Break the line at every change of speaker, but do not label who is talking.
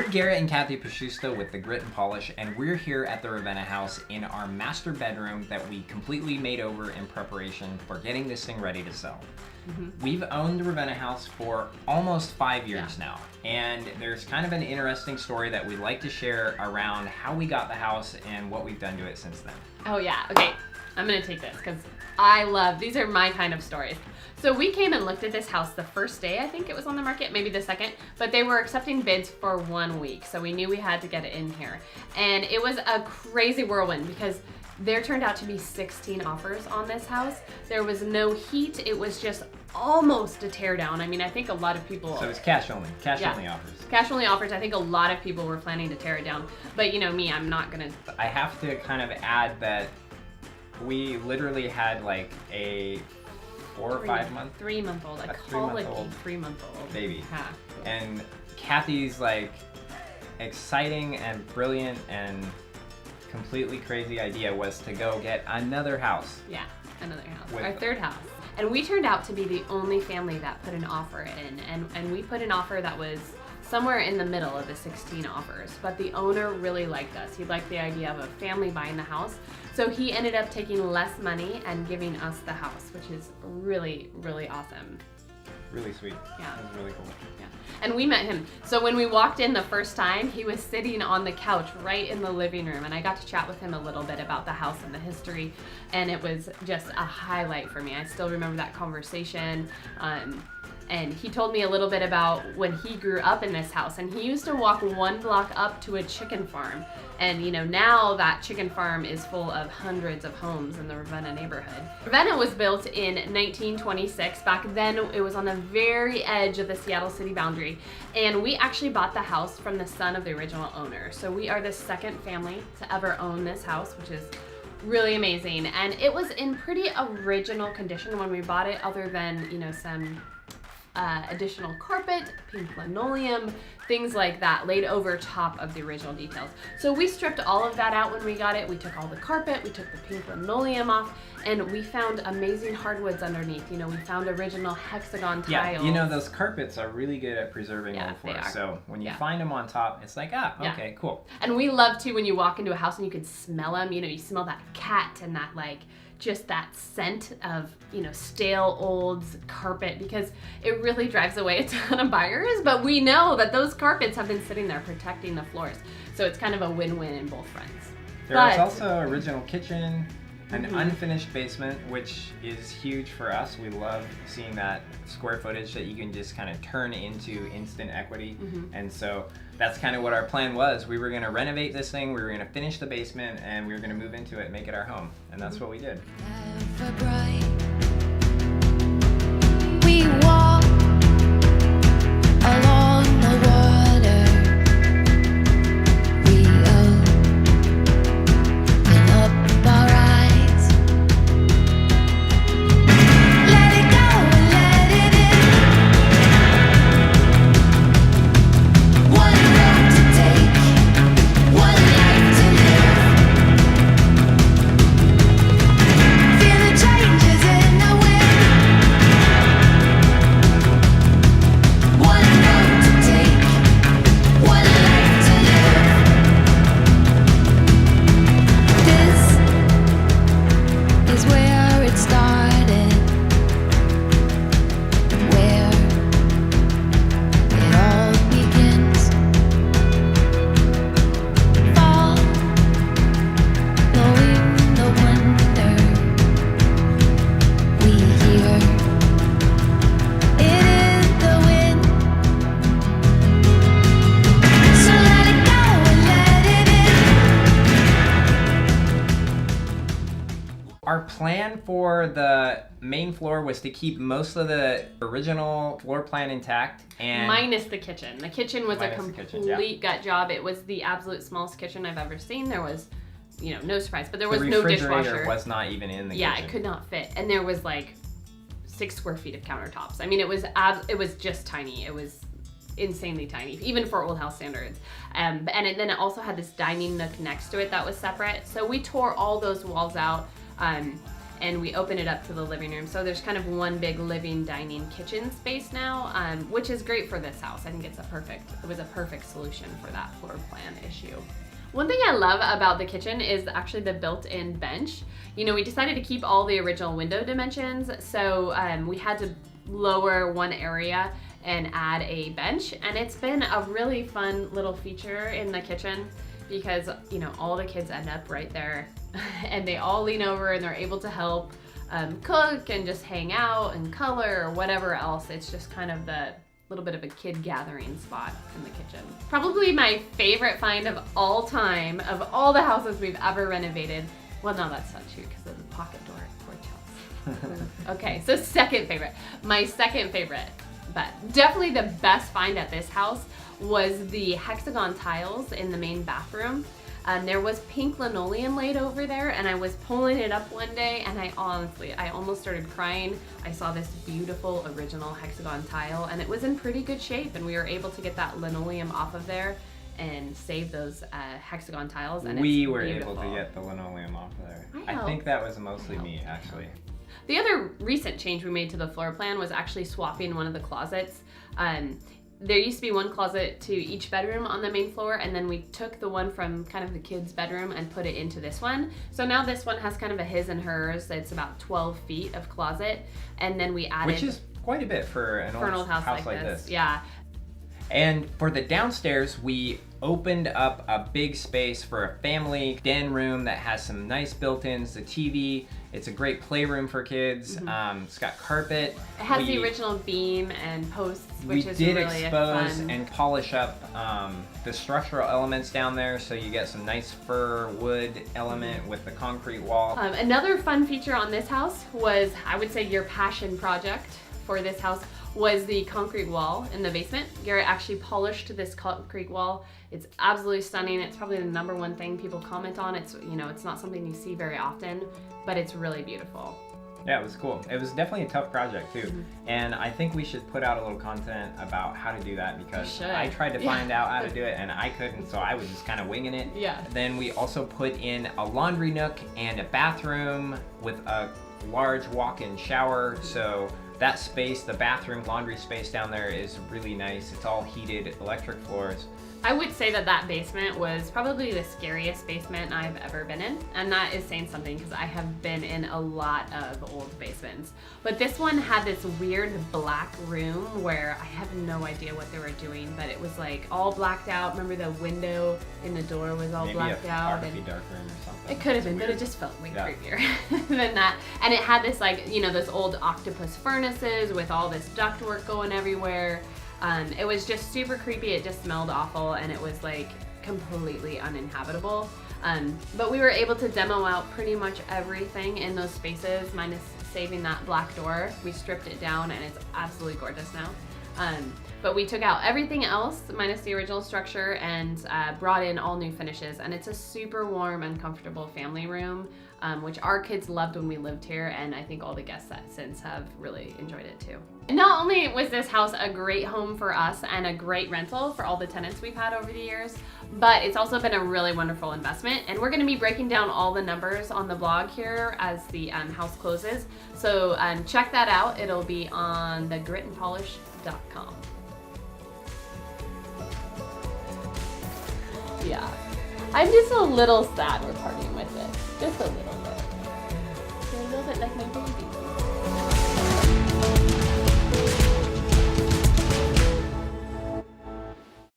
We're Garrett and Kathy Pashusta with The Grit and Polish, and we're here at the Ravenna house in our master bedroom that we completely made over in preparation for getting this thing ready to sell. We've owned the Ravenna house for almost 5 years now, and there's kind of an interesting story that we'd like to share around how we got the house and what we've done to it since then.
Oh yeah, okay. I'm gonna take this because these are my kind of stories. So we came and looked at this house the first day, I think it was on the market, maybe the second, but they were accepting bids for 1 week. So we knew we had to get it in here. And it was a crazy whirlwind because there turned out to be 16 offers on this house. There was no heat. It was just almost a tear down. I mean, I think a lot of people...
So it was cash only offers.
Cash only offers. I think a lot of people were planning to tear it down. But you know me, I'm not gonna...
I have to kind of add that we literally had like a 4 or 5 month?
3 month old. I call it a 3 month old
baby.
Yeah.
And Kathy's like exciting and brilliant and completely crazy idea was to go get another house.
Yeah, another house. Our third house. And we turned out to be the only family that put an offer in. And we put an offer that was somewhere in the middle of the 16 offers. But the owner really liked us. He liked the idea of a family buying the house. So he ended up taking less money and giving us the house, which is really, really awesome.
Really sweet.
Yeah.
It was really cool.
Yeah. And we met him. So when we walked in the first time, he was sitting on the couch right in the living room. And I got to chat with him a little bit about the house and the history. And it was just a highlight for me. I still remember that conversation. And he told me a little bit about when he grew up in this house. And he used to walk 1 block up to a chicken farm. And you know, now that chicken farm is full of hundreds of homes in the Ravenna neighborhood. Ravenna was built in 1926. Back then, it was on the very edge of the Seattle city boundary. And we actually bought the house from the son of the original owner. So we are the second family to ever own this house, which is really amazing. And it was in pretty original condition when we bought it, other than, you know, some additional carpet, pink linoleum, things like that laid over top of the original details. So we stripped all of that out when we got it. We took all the carpet, we took the pink linoleum off, and we found amazing hardwoods underneath. You know, we found original Hexagon tiles.
Yeah, you know, those carpets are really good at preserving old floors. So when you find them on top, it's like, okay, cool.
And we love too when you walk into a house and you can smell them. You know, you smell that cat and that like, just that scent of, you know, stale old carpet, because it really drives away a ton of buyers. But we know that those carpets have been sitting there protecting the floors. So it's kind of a win-win in both fronts.
There was also original kitchen, an unfinished basement, which is huge for us. We love seeing that square footage that you can just kind of turn into instant equity. And so that's kind of what our plan was. We were going to renovate this thing, we were going to finish the basement, and we were going to move into it and make it our home. And that's what we did.
We walk along the water. We open up our eyes. Let it go and let it in. One road to take, one life to live. Feel the changes in the wind. One road to take, one life to live. This is where it started, where it all begins. Following the wonder we hear. It is the wind. So let it go and let it in.
Our plan for the main floor was to keep most of the original floor plan intact, and
minus the kitchen. The kitchen was a
Minus the kitchen,
complete gut job. It was the absolute smallest kitchen I've ever seen. There was, you know, no surprise, but there was
the
no
refrigerator
dishwasher.
was not even in the
Yeah,
kitchen.
it could not fit. And there was like 6 square feet of countertops. I mean, it was just tiny. It was insanely tiny, even for old house standards. Then it also had this dining nook next to it that was separate. So we tore all those walls out. and we open it up to the living room. So there's kind of one big living, dining, kitchen space now, which is great for this house. I think it was a perfect solution for that floor plan issue. One thing I love about the kitchen is actually the built-in bench. You know, we decided to keep all the original window dimensions, so we had to lower one area and add a bench, and it's been a really fun little feature in the kitchen because, you know, all the kids end up right there and they all lean over and they're able to help cook and just hang out and color or whatever else. It's just kind of the little bit of a kid gathering spot in the kitchen. Probably my favorite find of all time, of all the houses we've ever renovated. Well, no, that's not true because of the pocket door at Porch House. Okay, so second favorite. My second favorite, but definitely the best find at this house was the hexagon tiles in the main bathroom. There was pink linoleum laid over there, and I was pulling it up one day, and I almost started crying. I saw this beautiful original hexagon tile, and it was in pretty good shape, and we were able to get that linoleum off of there and save those hexagon tiles. And
we were able to get the linoleum off of there. I think that was mostly me, actually.
The other recent change we made to the floor plan was actually swapping one of the closets. There used to be one closet to each bedroom on the main floor, and then we took the one from kind of the kids' bedroom and put it into this one. So now this one has kind of a his and hers. It's about 12 feet of closet, and then we added...
Which is quite a bit for an old house like this.
Yeah.
And for the downstairs, we opened up a big space for a family den room that has some nice built-ins, the TV. It's a great playroom for kids. It's got carpet.
It has the original beam and posts, which is
really
expose
fun. And polish up the structural elements down there, so you get some nice fir wood element with the concrete wall.
Another fun feature on this house was, I would say, your passion project for this house was the concrete wall in the basement. Garrett actually polished this concrete wall. It's absolutely stunning. It's probably the #1 thing people comment on. It's, you know, it's not something you see very often, but it's really beautiful.
Yeah, it was cool. It was definitely a tough project too. And I think we should put out a little content about how to do that, because I tried to find out how to do it and I couldn't, so I was just kind of winging it.
Yeah.
Then we also put in a laundry nook and a bathroom with a large walk-in shower. So that space, the bathroom laundry space down there, is really nice. It's all heated, electric floors.
I would say that basement was probably the scariest basement I've ever been in, and that is saying something because I have been in a lot of old basements. But this one had this weird black room where I have no idea what they were doing, but it was like all blacked out. Remember the window in the door was all blacked out?
Maybe a dark room or something.
It could have been, but it just felt way creepier than that. And it had this, like, you know, those old octopus furnaces with all this ductwork going everywhere. It was just super creepy. It just smelled awful, and it was like completely uninhabitable. But we were able to demo out pretty much everything in those spaces, minus saving that black door. We stripped it down, and it's absolutely gorgeous now. But we took out everything else, minus the original structure, and brought in all new finishes. And it's a super warm and comfortable family room, which our kids loved when we lived here, and I think all the guests that since have really enjoyed it too. Not only was this house a great home for us and a great rental for all the tenants we've had over the years, but it's also been a really wonderful investment, and we're going to be breaking down all the numbers on the blog here as the house closes. So check that out. It'll be on thegritandpolish.com. Yeah, I'm just a little sad we're parting with it. Just a little bit. They're a little bit like my babies.